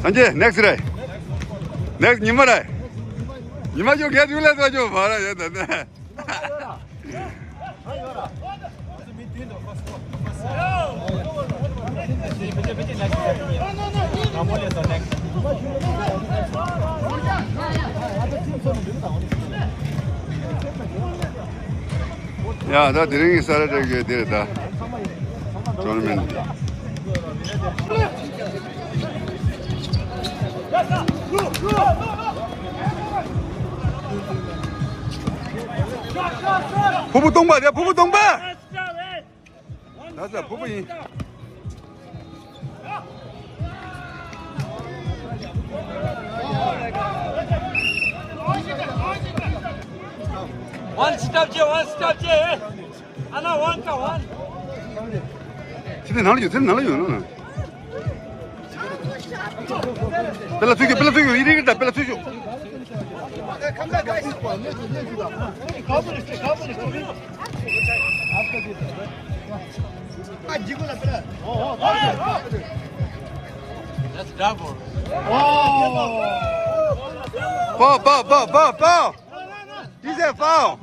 Sanjay, next right. Next, Nima right. Nima jo get you let jo mara ya da. Ya da drinking started there da. Tournament. 부부 동바, 내 부부 동바. 맞아, 부부이. One stop, Jay. Anna, one. 진짜 날려줘. Pela tuyo, 이리겠다, pela tuyo. That's double. Foul. Dice foul.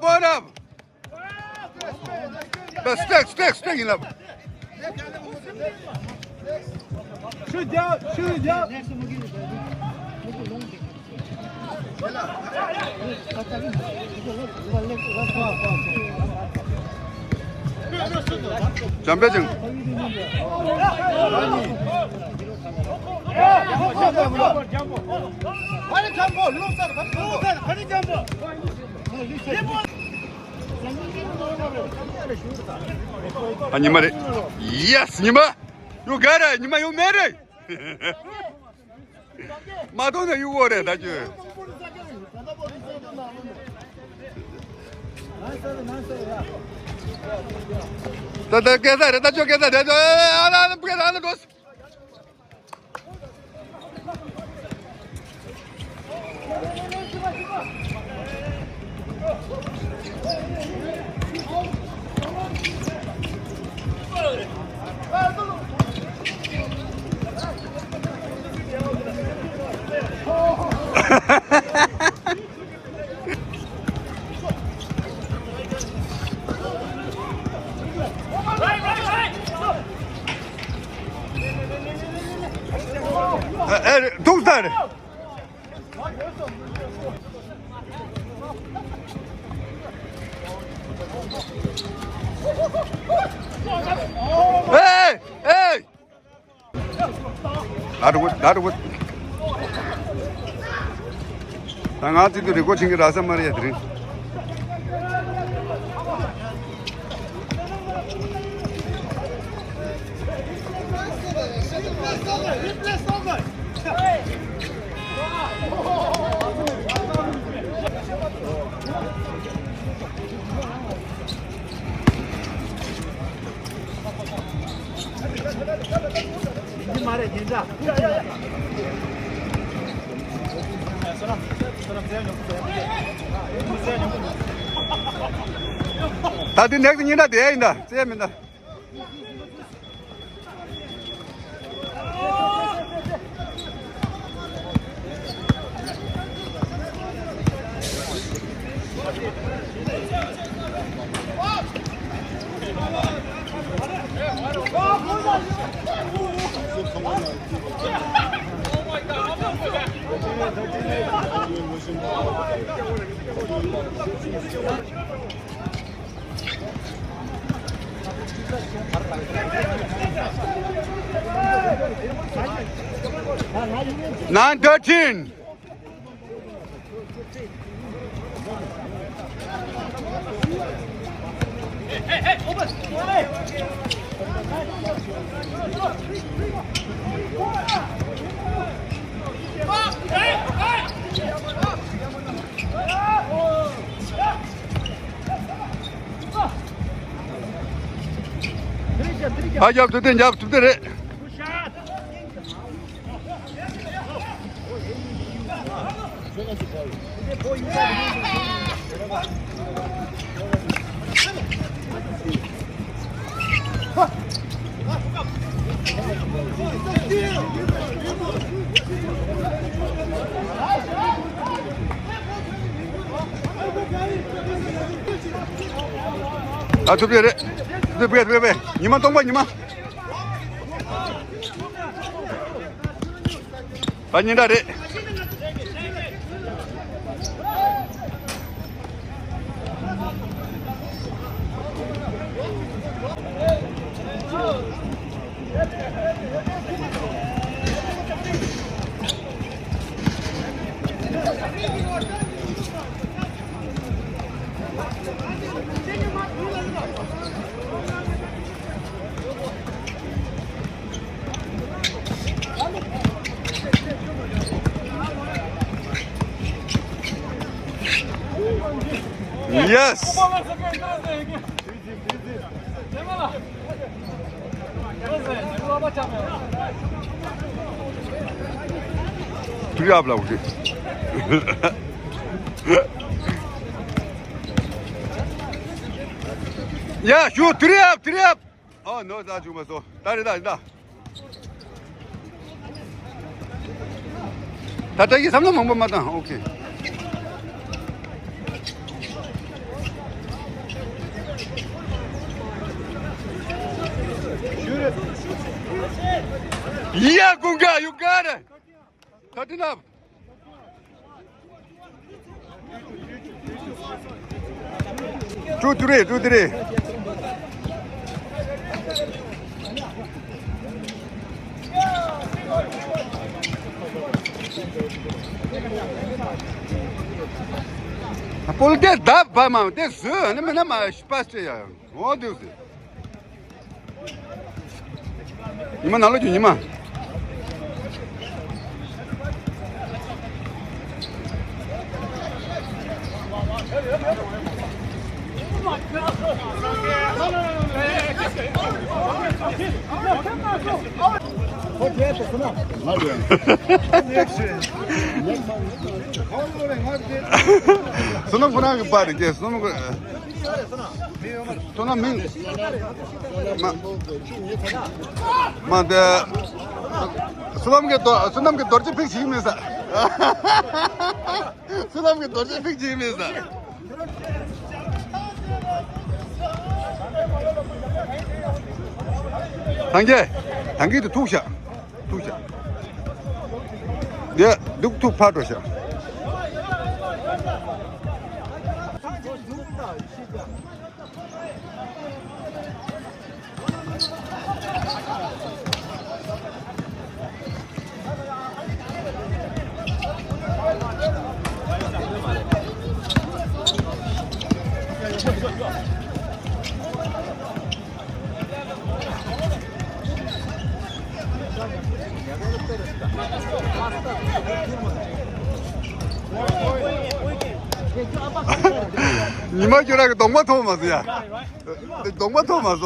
Ball up. But stick in up. Shoot down. 잠배증. 아, 니마 yes, 니마. You got it, 니마, you made it. 마돈나 you got it, 나주. 다 깨다, 하나 더. Don't start it. Hey! 나도 강아지들이 고친 게 라서 말이야, 들이. 말해, 진짜. 다들 내가 니나 대인다. 쌤이다. Nine 13. Hey, open. Hadi yap tutun yap tutun. 아, 투표래. 투표. 니만 똥봐, 니만. 아니라래. Yes. 둘이 합라 우리. 야, 슈 드랩. 너 나 지금 왔어. 다리다. 다 저기 3번 방법마다. 오케이. Yeah, Gunga, you got it. Cut it up. Two, three. Pull that up, mama. This, I'm not spastic. What do you say? 이만 날려줘, 이만. Sunam kuna ke par ke sunam min ma de sunam ke dorje fix hi me sa sunam ke dorje fix hi me sa 당기도 두 샷. 네, 뚝뚝 파도 샷. 이마 교라가 농마 토마스야. 농마 토마스.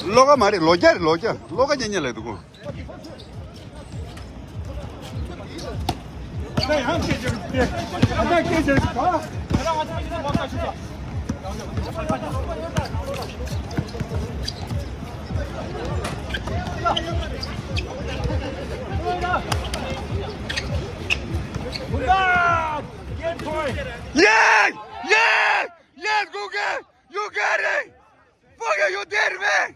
로가 말이 로가 ഞ്ഞഞ്ഞ래 두고. Yes, Guga, you got it. Fuck you did, man.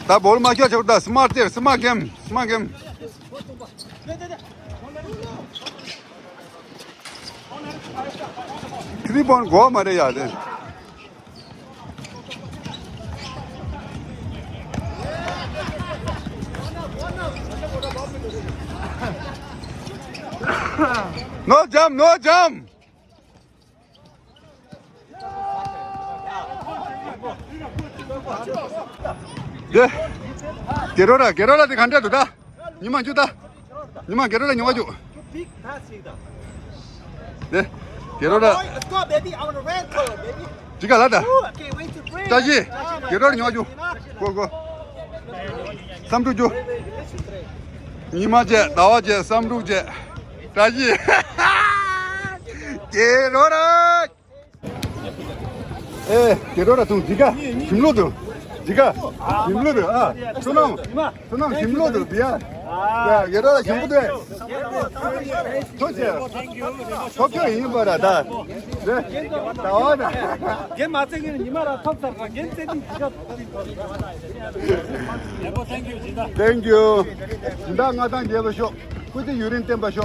다 뭘 막혀 저다 스마트 게임. 트리번 고 말해야 돼. No jump, no jump. 예, 게로라 데 간다 두다. 니만 주다. 니만 게로라 니 와줘. Big pass either. 네, 게로라 Let's go, baby. I want to run color, baby. 지가 나다. I can't wait to bring. 자지, 게로라 니 와줘. 고고. 삼두 줘. 니마제 나와제 삼두제. 자지. 게로라. 에, 게로라 좀 지가 김로드. 지가 김로드. 아, 소남 김로드 미안. 야, 게로라 김부대. 좋지. 도쿄 있는 거라 다. 네, 나와라. 걔 맞짱이는 이마라 탑사가 걔 때린 기가. 땡큐. 인당 아당 제버쇼. 그때 유린 땜 봐쇼.